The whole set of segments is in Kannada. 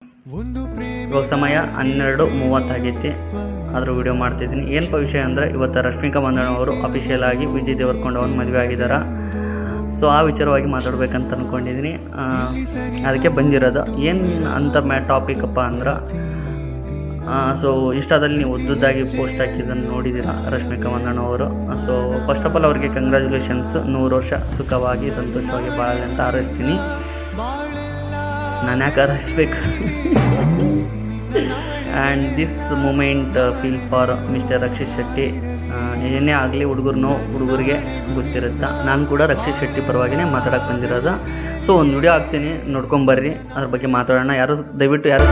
ಇವಾಗ ಸಮಯ 12:30 ಆಗೈತಿ. ಆದರೂ ವಿಡಿಯೋ ಮಾಡ್ತಿದ್ದೀನಿ. ಏನಪ್ಪ ವಿಷಯ ಅಂದರೆ, ಇವತ್ತು ರಶ್ಮಿಕಾ ಮಂದಣ್ಣ ಅವರು ಅಫಿಷಿಯಲ್ ಆಗಿ ವಿಜಯ್ ದೇವರಕೊಂಡವನ ಮದುವೆ ಆಗಿದ್ದಾರೆ. ಸೊ ಆ ವಿಚಾರವಾಗಿ ಮಾತಾಡ್ಬೇಕಂತ ಅಂದ್ಕೊಂಡಿದ್ದೀನಿ. ಅದಕ್ಕೆ ಬಂದಿರೋದು. ಏನು ಅಂತ ಟಾಪಿಕ್ ಅಪ್ಪ ಅಂದ್ರೆ, ಸೊ ಇನ್ಸ್ಟಾದಲ್ಲಿ ನೀವು ಉದ್ದದ್ದಾಗಿ ಪೋಸ್ಟ್ ಹಾಕಿದ್ದನ್ನು ನೋಡಿದ್ದೀರಾ ರಶ್ಮಿಕಾ ಮಂದಣ್ಣ ಅವರು. ಸೊ ಫಸ್ಟ್ ಆಫ್ ಆಲ್ ಅವರಿಗೆ ಕಂಗ್ರ್ಯಾಚುಲೇಷನ್ಸ್. 100 ವರ್ಷ ಸುಖವಾಗಿ ಸಂತೋಷವಾಗಿ ಬಾಳಲಿ ಅಂತ ಹಾರೈಸ್ತೀನಿ. ನಾನು ಯಾಕೆ ಹಾರೈಸ್ಬೇಕು? And this moment feel for mister Rakshit Shetty. ಏನೇ ಆಗಲಿ ಹುಡುಗರಿಗೆ ಗೊತ್ತಿರುತ್ತೆ. ನಾನು ಕೂಡ ರಕ್ಷಿತ್ ಶೆಟ್ಟಿ ಪರವಾಗಿಯೇ ಮಾತಾಡೋಕೆ ಬಂದಿರೋದು. ಸೊ ಒಂದು ವಿಡಿಯೋ ಹಾಕ್ತೀನಿ, ನೋಡ್ಕೊಂಬರ್ರಿ, ಅದ್ರ ಬಗ್ಗೆ ಮಾತಾಡೋಣ. ದಯವಿಟ್ಟು ಯಾರು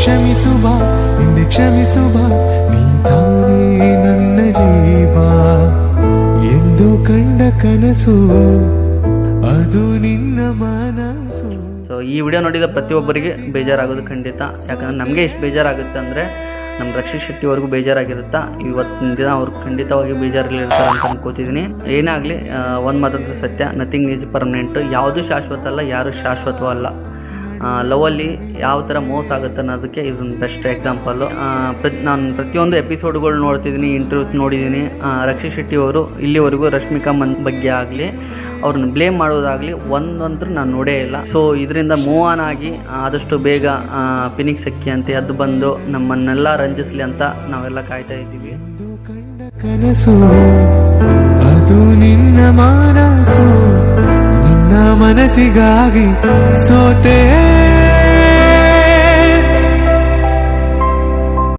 ಕ್ಷಮಿಸುವ ಹಿಂದೆ ಕ್ಷಮಿಸುವ ನೀ ತಾನೇ ನನ್ನ ಜೀವ ಎಂದು ಕಂಡ ಕನಸು ಅದು ನಿನ್ನ ಮನಸ್ಸು. ಸೊ ಈ ವಿಡಿಯೋ ನೋಡಿದ ಪ್ರತಿಯೊಬ್ಬರಿಗೆ ಬೇಜಾರಾಗೋದು ಖಂಡಿತ. ಯಾಕಂದರೆ ನಮಗೆ ಎಷ್ಟು ಬೇಜಾರಾಗುತ್ತೆ ಅಂದರೆ, ನಮ್ಮ ರಕ್ಷಿತ್ ಶೆಟ್ಟಿ ಅವ್ರಿಗೂ ಬೇಜಾರಾಗಿರುತ್ತಾ. ಇವತ್ತಿನ ದಿನ ಅವ್ರು ಖಂಡಿತವಾಗಿ ಬೇಜಾರಲ್ಲಿರ್ತಾರೆ ಅಂತ ಅನ್ಕೋತಿದ್ದೀನಿ. ಏನೇ ಆಗಲಿ, ಒಂದು ಮಾತಂದ್ರೆ ಸತ್ಯ, ನಥಿಂಗ್ ಈಸ್ ಪರ್ಮನೆಂಟ್. ಯಾವುದೂ ಶಾಶ್ವತ ಅಲ್ಲ, ಯಾರು ಶಾಶ್ವತವೂ ಅಲ್ಲ. ಲವಲ್ಲಿ ಯಾವ ಥರ ಮೋಸ ಆಗುತ್ತೆ ಅನ್ನೋದಕ್ಕೆ ಇದೊಂದು ಬೆಸ್ಟ್ ಎಕ್ಸಾಂಪಲ್ಲು. ನಾನು ಪ್ರತಿಯೊಂದು ಎಪಿಸೋಡ್ಗಳು ನೋಡ್ತಿದ್ದೀನಿ, ಇಂಟರ್ವ್ಯೂಸ್ ನೋಡಿದ್ದೀನಿ. ರಕ್ಷಿತ್ ಶೆಟ್ಟಿ ಅವರು ಇಲ್ಲಿವರೆಗೂ ರಶ್ಮಿಕಾ ಬಗ್ಗೆ ಆಗಲಿ, ಅವ್ರನ್ನ ಬ್ಲೇಮ್ ಮಾಡೋದಾಗಲಿ ಒಂದಂತೂ ನಾನು ನೋಡೇ ಇಲ್ಲ. ಸೊ ಇದರಿಂದ ಮೂವ್ ಆನ್ ಆಗಿ ಆದಷ್ಟು ಬೇಗ ಫಿನಿಕ್ಸ್ ಅಕ್ಕಿ ಅಂತ ಎದ್ದು ಬಂದು ನಮ್ಮನ್ನೆಲ್ಲ ರಂಜಿಸಲಿ ಅಂತ ನಾವೆಲ್ಲ ಕಾಯ್ತಾ ಇದ್ದೀವಿ. ಕನಸು ಅದು ನಿನ್ನ ಮನಸ್ಸು, ನಿನ್ನ ಮನಸ್ಸಿಗಾಗಿ ಸೋತೆ